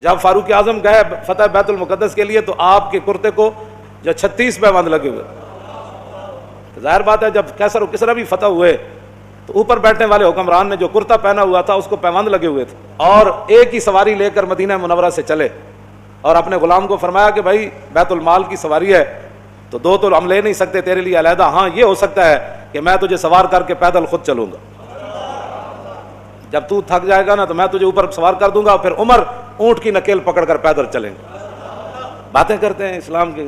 جب فاروق اعظم گئے فتح بیت المقدس کے لیے تو آپ کے کرتے کو جو 36 پیوند لگے ہوئے. ظاہر بات ہے جب کیسر و کسرا بھی فتح ہوئے تو اوپر بیٹھنے والے حکمران نے جو کرتا پہنا ہوا تھا اس کو پیوند لگے ہوئے تھے، اور ایک ہی سواری لے کر مدینہ منورہ سے چلے اور اپنے غلام کو فرمایا کہ بھائی بیت المال کی سواری ہے تو دو تو ہم لے نہیں سکتے تیرے لیے علیحدہ، ہاں یہ ہو سکتا ہے کہ میں تجھے سوار کر کے پیدل خود چلوں گا، جب تو تھک جائے گا نا تو میں تجھے اوپر سوار کر دوں گا، پھر عمر اونٹ کی نکیل پکڑ کر پیدل چلیں گے. باتیں کرتے ہیں اسلام کے.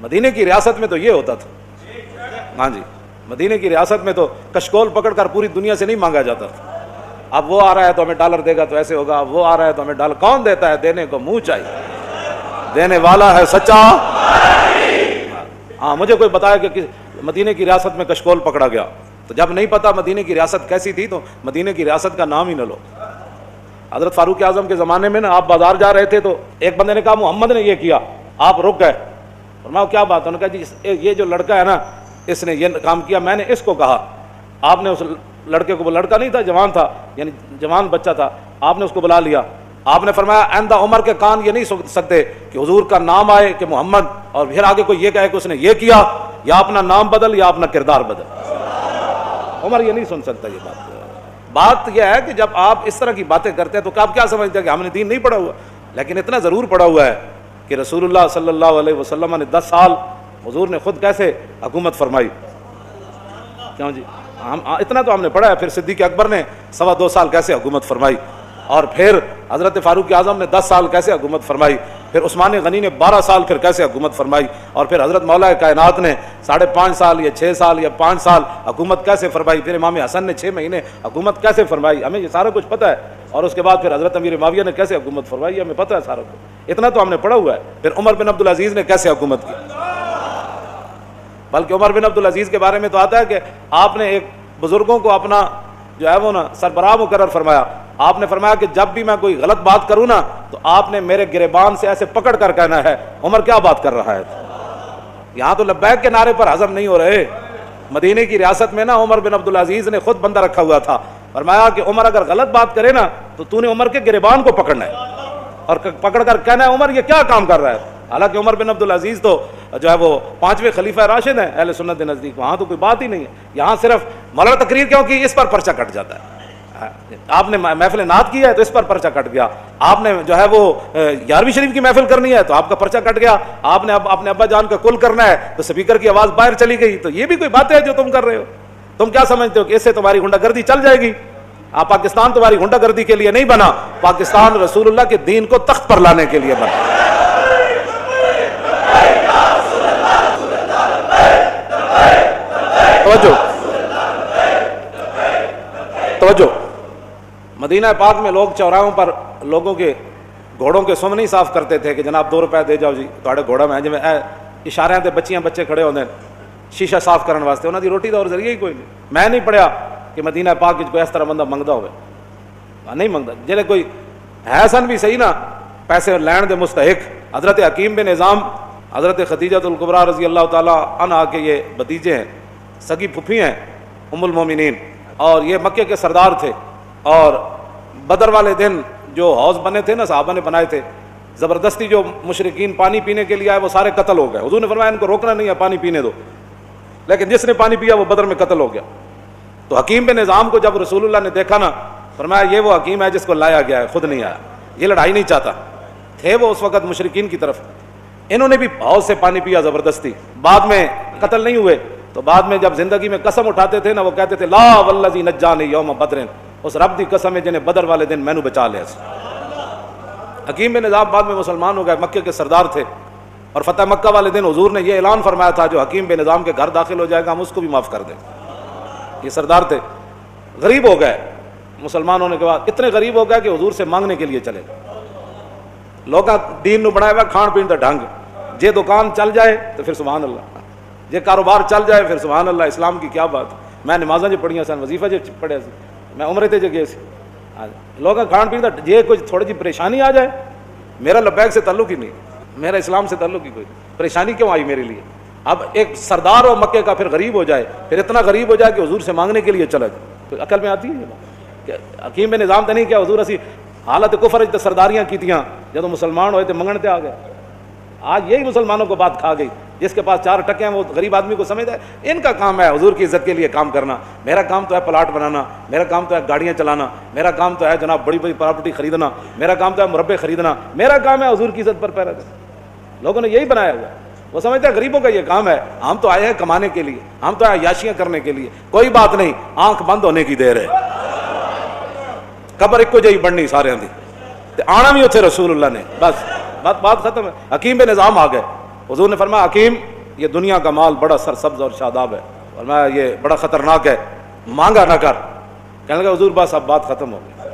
مدینے کی ریاست میں تو یہ ہوتا تھا. ہاں جی، مدینے کی ریاست میں تو کشکول پکڑ کر پوری دنیا سے نہیں مانگا جاتا تھا. اب وہ آ رہا ہے تو ہمیں ڈالر دے گا تو ایسے ہوگا، اب وہ آ رہا ہے تو ہمیں ڈالر. کون دیتا ہے؟ دینے کو منہ چاہیے، دینے والا ہے سچا. ہاں مجھے کوئی بتایا کہ مدینے کی ریاست میں کشکول پکڑا گیا، تو جب نہیں پتا مدینے کی ریاست کیسی تھی تو مدینے کی ریاست کا نام ہی نہ لو. حضرت فاروق اعظم کے زمانے میں نا آپ بازار جا رہے تھے تو ایک بندے نے کہا محمد نے یہ کیا، آپ رک گئے. فرمایا کیا بات؟ انہوں نے کہا جی یہ جو لڑکا ہے نا اس نے یہ کام کیا، میں نے اس کو کہا. آپ نے اس لڑکے کو، وہ لڑکا نہیں تھا جوان تھا، یعنی جوان بچہ تھا، آپ نے اس کو بلا لیا. آپ نے فرمایا آئندہ عمر کے کان یہ نہیں سن سکتے کہ حضور کا نام آئے کہ محمد اور پھر آگے کوئی یہ کہے کہ اس نے یہ کیا، یا اپنا نام بدل یا اپنا کردار بدل. عمر یہ نہیں سن سکتا یہ بات. بات یہ ہے کہ جب آپ اس طرح کی باتیں کرتے ہیں تو آپ کیا سمجھتے ہیں کہ ہم نے دین نہیں پڑھا ہوا؟ لیکن اتنا ضرور پڑھا ہوا ہے کہ رسول اللہ صلی اللہ علیہ وسلم نے 10 سال حضور نے خود کیسے حکومت فرمائی. کیوں جی؟ اتنا تو ہم نے پڑھا ہے. پھر صدیق اکبر نے 2.25 سال کیسے حکومت فرمائی، اور پھر حضرت فاروق اعظم نے 10 سال کیسے حکومت فرمائی، پھر عثمان غنی نے 12 سال پھر کیسے حکومت فرمائی، اور پھر حضرت مولا کائنات نے 5.5 سال یا 6 سال یا 5 سال حکومت کیسے فرمائی، پھر امام حسن نے 6 مہینے حکومت کیسے فرمائی. ہمیں یہ سارا کچھ پتہ ہے. اور اس کے بعد پھر حضرت امیر معاویہ نے کیسے حکومت فرمائی، ہمیں پتہ ہے سارا کچھ. اتنا تو ہم نے پڑھا ہوا ہے. پھر عمر بن عبدالعزیز نے کیسے حکومت کی، بلکہ عمر بن عبدالعزیز کے بارے میں تو آتا ہے کہ آپ نے ایک بزرگوں کو اپنا جو ہے وہ نا سربراہ مقرر فرمایا. آپ نے فرمایا کہ جب بھی میں کوئی غلط بات کروں نا تو آپ نے میرے گریبان سے ایسے پکڑ کر کہنا ہے عمر کیا بات کر رہا ہے. یہاں تو لبیک کے نعرے پر ہضم نہیں ہو رہے. مدینے کی ریاست میں نا عمر بن عبدالعزیز نے خود بندہ رکھا ہوا تھا. فرمایا کہ عمر اگر غلط بات کرے نا تو نے عمر کے گریبان کو پکڑنا ہے اور پکڑ کر کہنا ہے عمر یہ کیا کام کر رہا ہے. حالانکہ عمر بن عبدالعزیز تو جو ہے وہ 5ویں خلیفہ راشد ہیں اہل سنت کے نزدیک. وہاں تو کوئی بات ہی نہیں ہے. یہاں صرف مولانا تقریر کیوں کی، اس پر پرچہ کٹ جاتا ہے. آپ نے محفل نعت کی ہے تو اس پر پرچہ کٹ گیا. آپ نے جو ہے وہ 11ویں شریف کی محفل کرنی ہے تو آپ کا پرچہ کٹ گیا. آپ نے اپنے ابا جان کا کل کرنا ہے تو سپیکر کی آواز باہر چلی گئی. تو یہ بھی کوئی بات ہے جو تم کر رہے ہو؟ تم کیا سمجھتے ہو کہ اس سے تمہاری غنڈہ گردی چل جائے گی؟ پاکستان تمہاری غنڈہ گردی کے لیے نہیں بنا، پاکستان رسول اللہ کے دین کو تخت پر لانے کے لیے بنا. توجہ. مدینہ پاک میں لوگ چوراہوں پر لوگوں کے گھوڑوں کے سم نہیں صاف کرتے تھے کہ جناب 2 روپے دے جاؤ جی تھوڑے گھوڑا میں. جی اشارے تے بچے کھڑے ہوتے ہیں شیشہ صاف کرنے واسطے، انہوں دی روٹی کا اور ذریعہ ہی کوئی نہیں. میں نہیں پڑھیا کہ مدینہ پاک کوئی اس طرح بندہ منگتا ہوئے، نہیں منگتا. جلے کوئی ہے سن بھی صحیح نا پیسے لین دے مستحق. حضرت حکیم بن نظام، حضرت خدیجہ الکبریٰ رضی اللہ تعالیٰ عنہا کے یہ بھتیجے ہیں، سگی پھپھی ہیں ام المومنین، اور یہ مکے کے سردار تھے. اور بدر والے دن جو حوض بنے تھے نا صحابہ نے بنائے تھے، زبردستی جو مشرکین پانی پینے کے لیے آئے وہ سارے قتل ہو گئے. حضور نے فرمایا ان کو روکنا نہیں ہے، پانی پینے دو. لیکن جس نے پانی پیا وہ بدر میں قتل ہو گیا. تو حکیم بن نظام کو جب رسول اللہ نے دیکھا نا فرمایا یہ وہ حکیم ہے جس کو لایا گیا ہے، خود نہیں آیا. یہ لڑائی نہیں چاہتا. تھے وہ اس وقت مشرکین کی طرف. انہوں نے بھی حوض سے پانی پیا زبردستی. بعد میں قتل نہیں ہوئے تو بعد میں جب زندگی میں قسم اٹھاتے تھے نا وہ کہتے تھے لا والذی نجانی یوم بدر، اس رب دی قسم ہے جنہیں بدر والے دن میں نے بچا لیا. حکیم بن نظام بعد میں مسلمان ہو گئے، مکے کے سردار تھے. اور فتح مکہ والے دن حضور نے یہ اعلان فرمایا تھا جو حکیم بن نظام کے گھر داخل ہو جائے گا ہم اس کو بھی معاف کر دیں. یہ سردار تھے، غریب ہو گئے مسلمان ہونے کے بعد. اتنے غریب ہو گئے کہ حضور سے مانگنے کے لیے چلے. لوگ دین نو بنایا ہوا کھان پین کا ڈھنگ، جے دکان چل جائے تو پھر سبحان اللہ، جے کاروبار چل جائے پھر سبحان اللہ. اسلام کی کیا بات. میں نمازاں جو پڑھیاں سن، وظیفہ جو پڑھیا سی، میں عمرے تے جو گئے سی. لوگ کھان پین کا جے کوئی تھوڑی جی پریشانی آ جائے، میرا لبیک سے تعلق ہی نہیں، میرا اسلام سے تعلق ہی کوئی نہیں. پریشانی کیوں آئی میرے لیے؟ اب ایک سردار ہو مکے کا پھر غریب ہو جائے، پھر اتنا غریب ہو جائے کہ حضور سے مانگنے کے لیے چلا جائے. تو عقل میں آتی ہے کہ حکیم بن نظام تو نہیں کیا حضور اسی حالت کفر تے سرداریاں کیتیاں، جدو مسلمان ہوئے تے منگن تے آ گئے۔ آج یہی مسلمانوں کو بات کھا گئی، جس کے پاس 4 ٹکے ہیں وہ غریب آدمی کو سمجھتا ہے ان کا کام ہے حضور کی عزت کے لیے کام کرنا، میرا کام تو ہے پلاٹ بنانا، میرا کام تو ہے گاڑیاں چلانا، میرا کام تو ہے جناب بڑی بڑی پراپرٹی خریدنا، میرا کام تو ہے مربے خریدنا، میرا کام ہے حضور کی عزت پر پیرا دینا۔ لوگوں نے یہی بنایا ہوا ہے، وہ سمجھتے ہیں غریبوں کا یہ کام ہے، ہم تو آئے ہیں کمانے کے لیے، ہم تو آئے عیاشیاں کرنے کے لیے۔ کوئی بات نہیں، آنکھ بند ہونے کی دیر ہے، قبر ایک جی بننی سارے دی تے آنا بھی اتنے رسول اللہ نے، بس بات ختم ہے۔ حکیم بن نظام آ گئے، حضور نے فرمایا حکیم یہ دنیا کا مال بڑا سرسبز اور شاداب ہے، فرمایا یہ بڑا خطرناک ہے، مانگا نہ کر۔ کہنے لگا حضور بس اب بات ختم ہو گئی۔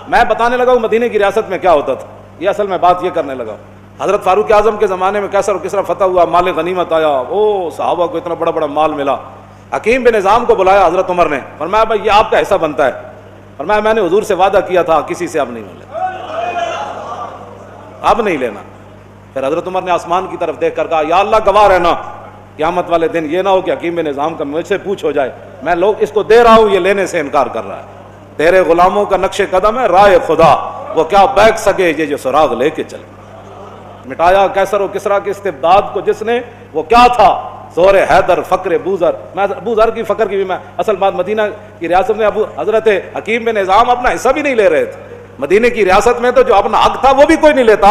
میں بتانے لگا ہوں مدینے کی ریاست میں کیا ہوتا تھا، یہ اصل میں بات یہ کرنے لگا۔ حضرت فاروق اعظم کے زمانے میں کیسر و کسرا فتح ہوا، مال غنیمت آیا، او صحابہ کو اتنا بڑا بڑا مال ملا۔ حکیم بن نظام کو بلایا حضرت عمر نے، فرمایا بھائی یہ آپ کا حصہ بنتا ہے۔ فرمایا میں نے حضور سے وعدہ کیا تھا کسی سے اب نہیں ملے، اب نہیں لینا۔ پھر حضرت عمر نے آسمان کی طرف دیکھ کر کہا یا اللہ گواہ رہنا قیامت والے دن یہ نہ ہو کہ حکیم بن نظام کا مجھ سے پوچھ ہو جائے میں لوگ اس کو دے رہا ہوں یہ لینے سے انکار کر رہا ہے، تیرے غلاموں کا نقش قدم ہے راہ خدا، وہ کیا بیک سکے یہ جو سراغ لے کے چلے۔ مٹایا کیسر و کسرا کے استبداد کو جس نے، وہ کیا تھا؟ زور حیدر فقر بوذر۔ میں ابوذر کی فقر کی بھی میں اصل بات مدینہ کی ریاست میں حضرت حکیم بن نظام اپنا حصہ بھی نہیں لے رہے تھے، مدینے کی ریاست میں تو جو اپنا حق تھا وہ بھی کوئی نہیں لیتا،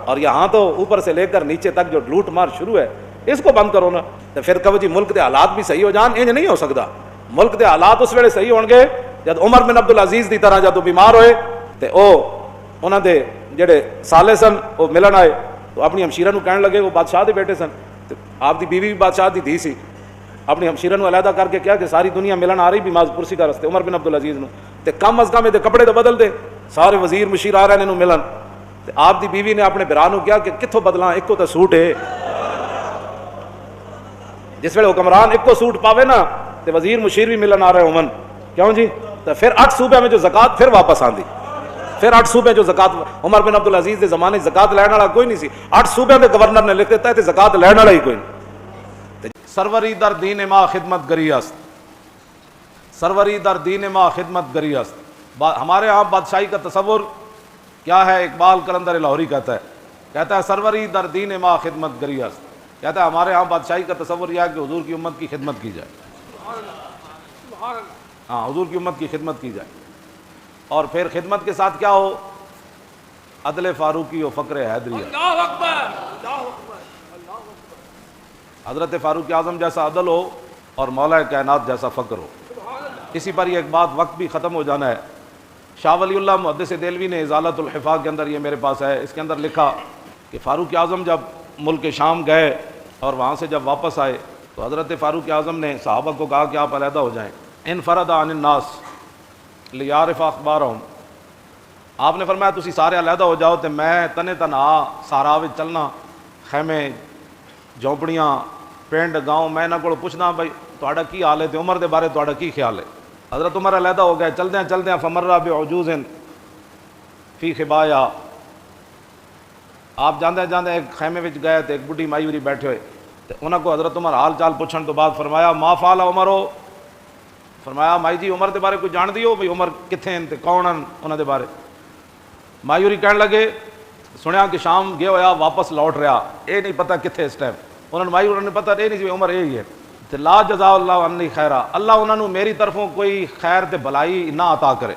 اور یہاں تو اوپر سے لے کر نیچے تک جو لوٹ مار شروع ہے اس کو بند کرو نا۔ تو پھر کہو جی ملک دے حالات بھی صحیح ہو جان، انج نہیں ہو سکتا۔ ملک دے حالات اس ویلے صحیح ہون گے جب عمر بن عبد العزیز دی طرح جدو بیمار ہوئے تے او انہاں دے جڑے سالے سن وہ ملن آئے تو اپنی ہمشیرہ نو کہنے لگے، وہ بادشاہ دے بیٹے سن، آپ دی بیوی بھی بادشاہ دی دھی سی، اپنی ہمشیرہ نو علیحدہ کر کے کیا کہ ساری دنیا ملن آ رہی بھی ماز پرسی کا رستے عمر بن عبد العزیز نو تے کم از کم دے کپڑے تو بدل دے، سارے وزیر مشیر آ رہے نے ملن۔ آپ دی بیوی نے اپنے برا نو کیا کہ کتھوں بدلاں، ایک کو تو سوٹ ہے، جس ویلے حکمران ایک کو سوٹ پاوے نا تے وزیر مشیر بھی ملن آ رہے ہومن، کیوں جی؟ تو پھر 8 صوبے میں جو زکات پھر واپس آندی، پھر 8 صوبے جو زکات عمر بن عبد العزیز دے زمانے زکات لین والا کوئی نہیں سی، 8 صوبے دے گورنر نے لکھ دیتا ہے تے زکات لین والا ہی کوئی نہیں۔ سروری در دین ما خدمت گری است، سروری در دین ما خدمت گری است۔ ہمارے ہاں بادشاہی کا تصور کیا ہے؟ اقبال قلندر لاہوری کہتا ہے سروری در دین ما خدمت گری است، کہتا ہے ہمارے ہاں بادشاہی کا تصور یہ ہے کہ حضور کی امت کی خدمت کی جائے، ہاں حضور کی امت کی خدمت کی جائے، اور پھر خدمت کے ساتھ کیا ہو؟ عدل فاروقی و فقر حیدریہ، حضرت فاروق اعظم جیسا عدل ہو اور مولا کائنات جیسا فقر ہو۔ اسی پر یہ ایک بات، وقت بھی ختم ہو جانا ہے، شاہ ولی اللہ محدث دہلوی نے ازالۃ الحفاظ کے اندر، یہ میرے پاس ہے، اس کے اندر لکھا کہ فاروق اعظم جب ملک شام گئے اور وہاں سے جب واپس آئے تو حضرت فاروق اعظم نے صحابہ کو کہا کہ آپ علیحدہ ہو جائیں، انفرد عن الناس لیعرف اخبارہم۔ آپ نے فرمایا تسی سارے علیحدہ ہو جاؤ تے میں تنے تنہا صحرا وچ چلنا، خیمے جھونپڑیاں پنڈ گاؤں، میں انہاں کولوں پوچھنا بھائی تہاڈا کی حال ہے تے عمر دے بارے تہاڈا کی خیال ہے۔ حضرت عمر علیحدہ ہو گئے، چلدے ہیں فمر بعجوز فی خبایا، آپ جاندے ایک خیمے وچ گئے تے ایک بڈھی مائی ہوری بیٹھے ہوئے تے انہاں کو حضرت عمر حال چال پوچھن تو بعد فرمایا ما فعل عمر ہو، فرمایا مائی جی عمر دے بارے کوئی جان دیو بھئی عمر کتھے ہیں تے کون ہیں انہاں دے بارے؟ مائی ہوری کہن لگے سنیا کہ شام گیا ہویا واپس لوٹ رہا، اے نہیں پتہ کتھے اس ٹائم، انہاں نے پتہ اے نہیں سی عمر اے ہی ہے تے لا جزا اللہ عنی خیرا، اللہ انہاں نو میری طرفوں کوئی خیر تے بھلائی نہ عطا کرے۔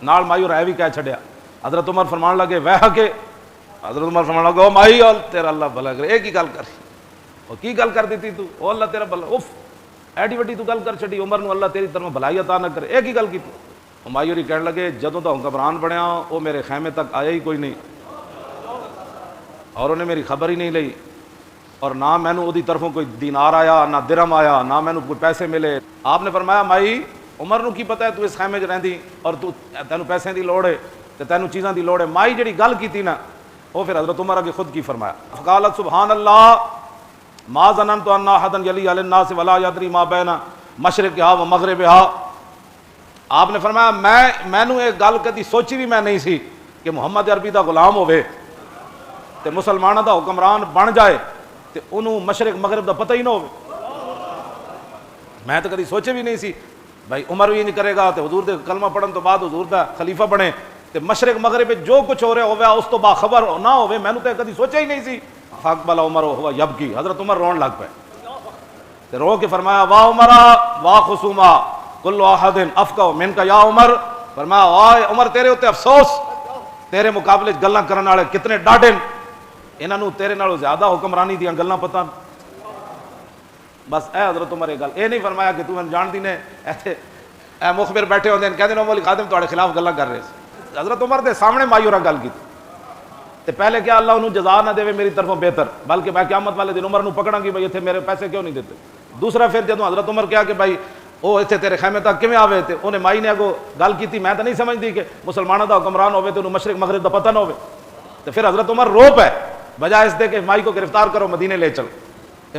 نال مائی اور اے بھی کہہ چھڈیا۔ حضرت عمر فرمان لگے ویح کے، حضرت عمر فرمان لگا او مائی تیرا اللہ بھلا کرے، اے کی گل کر، او کی گل کر دیتی تو، او اللہ تیرا بھلا، اف ایڈی وڈی تو گل کر چھڈی، عمر نو اللہ تیری طرف بھلائی عطا نہ کرے، اے کی گل کیتی؟ او مائی ہوری کہن لگے جدوں تو حکمران بنیا او میرے خیمے تک آیا ہی کوئی نہیں، اور انہیں میری خبر ہی نہیں لئی، اور نہ مینوں اودی طرفوں کوئی دینار آیا، نہ درہم آیا، نہ مینوں کوئی پیسے ملے۔ آپ نے فرمایا مائی عمر نو کی پتہ ہے تو اس خیمے 'چ رہندی اور تو تینوں پیسے دی لوڑ ہے تے تینوں چیزاں دی لوڑ ہے۔ مائی جڑی گل کیتی نا وہ پھر حضرت عمر اگے خود کی فرمایا، فقالت سبحان اللہ ما ظننت ان احدا یلی علی الناس ولا یدری ما بین مشرقھا و مغربھا۔ آپ نے فرمایا مینوں ایک گل کدی سوچی بھی میں نہیں سی کہ محمد عربی دا غلام ہوئے تے مسلمانوں دا حکمران بن جائے تے انہوں مشرق مغرب دا پتہ ہی نہ ہوئے، میں تو کدی سوچے بھی نہیں سی بھائی عمر بھی نہیں کرے گا تے حضور دے کلمہ پڑھن تو بعد حضور دا خلیفہ بنے تے مشرق مغرب جو کچھ ہو رہا ہوئے اس تو باخبر نہ ہوئے، میں نے تو کدی سوچا ہی نہیں سی۔ فاقبل عمر ہوا یبکی، حضرت عمر رون لگ پے تے رو کے فرمایا واہ عمرا واہ خصوما کل احد افقہ منک یا عمر، فرمایا واہ عمر تیرے اوتے افسوس، تیرے مقابلے گلاں کرن والے کتنے ڈاڈے، انہاں نوں تیرے نالوں زیادہ حکمرانی دیاں گلاں پتہ۔ بس اے حضرت عمر یہ گل اے نہیں فرمایا کہ تو میں جانتی نے ایتھے اے مخبر بیٹھے ہوندے کہندے نے مولی خادم تواڈے خلاف گلاں کر رہے سی۔ حضرت عمر دے سامنے مایورا گل کی تے پہلے کیا اللہ انہوں جزا نہ دے میری طرفوں بہتر، بلکہ میں قیامت والے دن عمر نوں پکڑاں گی بھئی ایتھے میرے پیسے کیوں نہیں دیتے۔ دوسرا پھر جدوں حضرت عمر کہا کہ بھائی وہ ایتھے تیرے خیمے تک کیویں آوے تے انہیں مائی نے اگوں گل کیتی، میں تو نہیں سمجھدی کہ مسلمانوں دا حکمران ہوے تے انہوں مشرق مغرب دا پتہ نہ ہوے، تے پھر حضرت عمر رو پے بجائے اس دے کہ مائی کو گرفتار کرو مدینے لے چل۔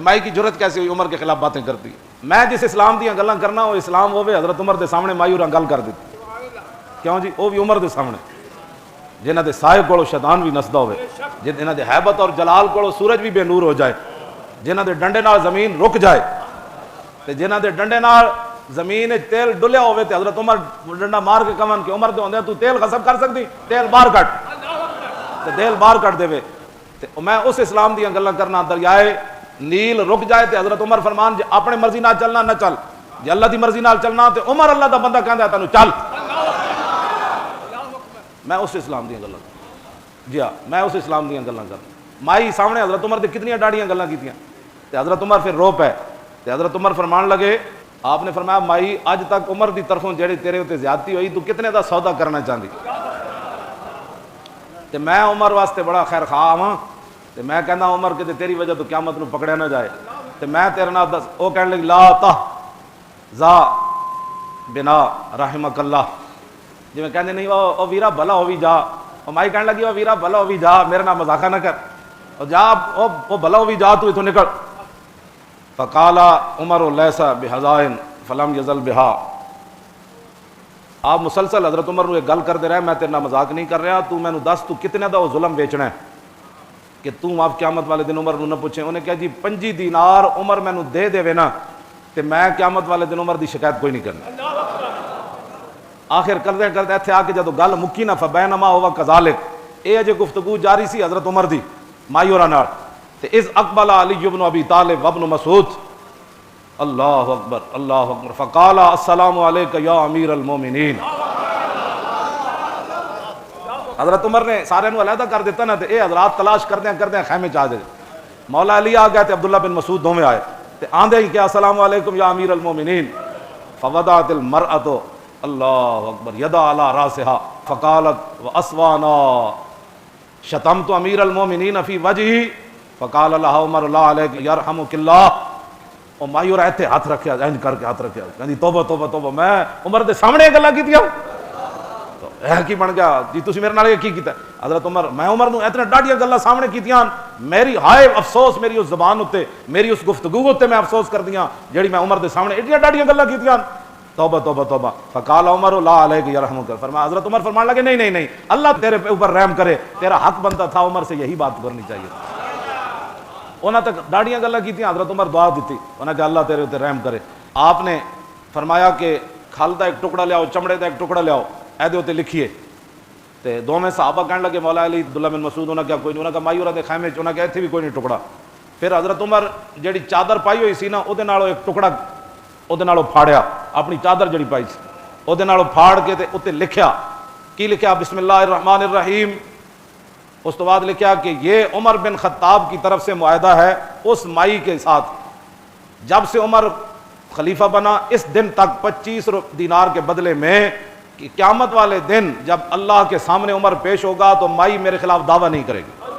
مائی کی جرت کیسی ہوئی عمر کے خلاف باتیں کرتی، میں جس اسلام دیاں گلاں کرنا وہ اسلام ہوے حضرت عمر دے سامنے مایوراں گل کر دیتی، کیوں جی وہ بھی عمر دے سامنے جنہاں دے سائے کولوں شیطان بھی نسدا ہوے، جنہاں دے ہیبت اور جلال کولوں سورج بھی بے نور ہو جائے، جنہاں دے ڈنڈے نال زمین رک جائے تے جنہاں دے ڈنڈے نال زمین تیل ڈلیا ہوے تے حضرت عمر ڈنڈا مار کے کہن کہ عمر دے ہوندے تو تیل غصب کر سکدی، تیل باہر کٹ تے تیل باہر کٹ دے تے میں اس اسلام دیاں گلاں کرنا دریائے نیل رک جائے تے حضرت عمر فرمان جے اپنے مرضی نال چلنا نہ چل، جے اللہ دی مرضی نال چلنا تے عمر اللہ دا بندہ کہندا ہے تینوں چل۔ میں اس اسلام دیاں گلاں جی ہاں میں اس اسلام دیاں گلاں کر مائی سامنے حضرت عمر دے کتنی ڈاڑیاں گلاں کیتیاں تے حضرت عمر پھر رو پے تے حضرت عمر فرمان لگے، آپ نے فرمایا مائی اج تک عمر دی طرفوں جڑی تیرے اوتے زیادتی ہوئی تو کتنے دا سودا کرنا چاہندی تے میں عمر واسطے بڑا خیر خواہ ہاں تے میں کہنا عمر کہ تیری وجہ تو قیامت نو پکڑیا نہ جائے تے میں تیرے نال دس او کہن لگی لا ذا بنا رحمک اللہ، جی میں کہندے نہیں او ویرا بھلا ہووی جا، او مائی کہن لگی او ویرا بھلا ہووی جا میرے نال مذاقہ نہ کر، او جا او بھلا ہووی جا تو ایتھوں نکل۔ فقال عمر لیس بحزائن فلم یزل بہا، آپ مسلسل حضرت عمر نو ایک گل کرتے رہے میں تیرے نال مذاق نہیں کر رہا، تو مینوں دس تو کتنے دا وہ ظلم بیچنا ہے کہ تم آپ قیامت والے دن عمر نو نہ پوچھیں۔ انہیں کہا جی 25 دینار عمر مینوں دے دے نا تے میں قیامت والے دن عمر دی شکایت کوئی نہیں کرنا۔ آخر کرتے کرتے ایتھے آ کے جدوں گل مکی نہ فبینما ہوا کذالک، اے اجے گفتگو جاری سی حضرت عمر دی مایورا نال تے اذ اقبل علی بن ابی طالب وابن مسعود، اللہ اکبر اللہ اکبر، فقال السلام علیک یا امیر المومنین۔ حضرت عمر نے سارے نو علیحدہ کر دیتا نا تے اے حضرات تلاش کردے خیمے چ آ جائے، مولا علی آ گیا تے عبداللہ بن مسعود دوویں آئے تے آندے ہی کیا السلام علیکم یا امیر المومنین، فوضعت المرأۃ اللہ اکبر یدا علی راسها فقالت واسوانا شتمت امیر المومنین فی وجہی فقال لها عمر لا علیک یرحمک اللہ، اور مایور ایتھے ہاتھ رکھیا انج کر کے ہاتھ رکھیا کہندی توبہ توبہ توبہ، میں عمر دے سامنے گلاں کیتیاں اے کی بن گیا جی تسی میرے نال یہ کی کیتا؟ حضرت عمر میں عمر نو اتنا ڈاڈیاں گلاں سامنے کیتیاں، میری ہائے افسوس میری اس زبان اتے میری اس گفتگو اتے میں افسوس کر دیاں جیڑی میں عمر دے سامنے ایڈیاں ڈاڈیاں گلاں کیتیاں، توبہ توبہ توبہ۔ فقال عمر لا علیک یرحمک، فرمایا حضرت عمر فرمان لگے نہیں نہیں نہیں اللہ تیرے اوپر رحم کرے، تیرا حق بنتا تھا عمر سے یہی بات کرنی چاہیے۔ انہاں تک ڈاڑیاں گلاں کیتیاں، حضرت عمر دعا دیتی انہاں کہ اللہ تیرے اوپر رحم کرے۔ آپ نے فرمایا کہ کھل دا ایک ٹکڑا لیاؤ، چمڑے دا ایک ٹکڑا لیاؤ، اے دے اوتے لکھیے تے دوویں صحابہ کہن لگے مولا علی عبداللہ بن مسعود انہاں کیا کوئی نہیں، انہاں کہ مایورا دے خیمے چ انہاں کہ ایتھے بھی کوئی نہیں ٹکڑا۔ پھر حضرت عمر جڑی چادر پائی ہوئی سی نا اودے نالوں ایک ٹکڑا اودے نالوں پھاڑیا، اپنی چادر جڑی پائی سی اودے نالوں پھاڑ کے تے اوتے لکھیا، کی لکھیا؟ بسم اللہ الرحمن الرحیم۔ اس تو بعد لکھیا کہ یہ عمر بن خطاب کی طرف سے معاہدہ ہے اس مائی کے ساتھ، جب سے عمر خلیفہ بنا اس دن تک 25 دینار کے بدلے میں کہ قیامت والے دن جب اللہ کے سامنے عمر پیش ہوگا تو مائی میرے خلاف دعویٰ نہیں کرے گی۔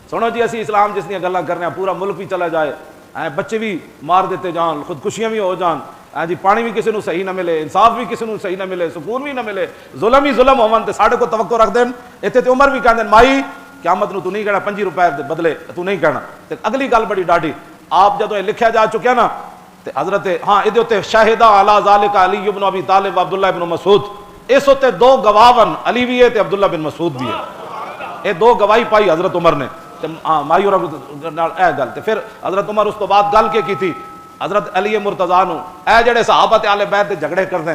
سنو جی اسی اسلام جس نے گلاں کرنے پورا ملک بھی چلا جائے، بچے بھی مار دیتے جان، خودکشیاں بھی ہو جان، جی پانی بھی کسی نو صحیح نہ ملے، انصاف بھی کسی نو صحیح نہ ملے، سکون بھی نہ ملے، ظلم ہی ظلم ہون تے ساڈے کو توقع رکھ دین، ایتھے تے عمر بھی کہندے مائی قیامت نو تو نہیں کہنا 25 روپے دے بدلے تو نہیں کہنا۔ تے اگلی گل بڑی ڈاڈی، آپ جدوں یہ لکھیا جا چکیا نا تے حضرت ہاں ادے تے شاہدہ علی ذالک علی بن ابی طالب و عبداللہ بن مسعود، اس تے دو گواہن علی بھی ہے تے عبداللہ بن مسعود بھی ہے، یہ دو گواہی پائی حضرت عمر نے مایور نال اے گل تے پھر حضرت عمر اس تو بعد گل کی تھی حضرت علی مرتضیٰ نو، اے جڑے صحابہ تے اہل بیت دے جھگڑے کردے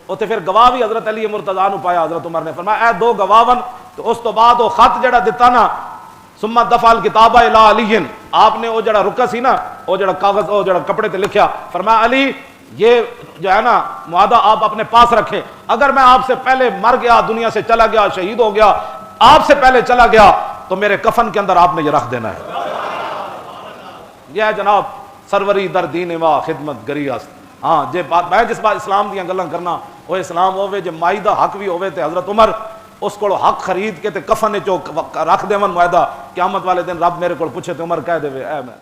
اتنے پھر گواہ بھی حضرت علی مرتضیٰ نو پایا. حضرت عمر نے فرمایا اے دو گواہن. تو اس تو بعد وہ خط جڑا دتا نا ثم دفع الکتاب الی علی, آپ نے وہ جڑا رکا سی نا, وہ جڑا کاغذ وہ جڑا کپڑے تے لکھیا, فرمایا علی یہ جو ہے نا معاہدہ آپ اپنے پاس رکھیں, اگر میں آپ سے پہلے مر گیا, دنیا سے چلا گیا, شہید ہو گیا, آپ سے پہلے چلا گیا, تو میرے کفن کے اندر آپ نے یہ رکھ دینا ہے. یہ ہے جناب سروری در دین وا خدمت گری است. ہاں جے بات میں جس بات اسلام دیاں گلاں کرنا وہ اسلام ہوے جے مائی دا حق بھی ہوے تے حضرت عمر اس کو حق خرید کے تے کفن چ رکھ دیون معاہدہ, قیامت والے دن رب میرے کو پوچھے تے عمر کہہ دے اے میں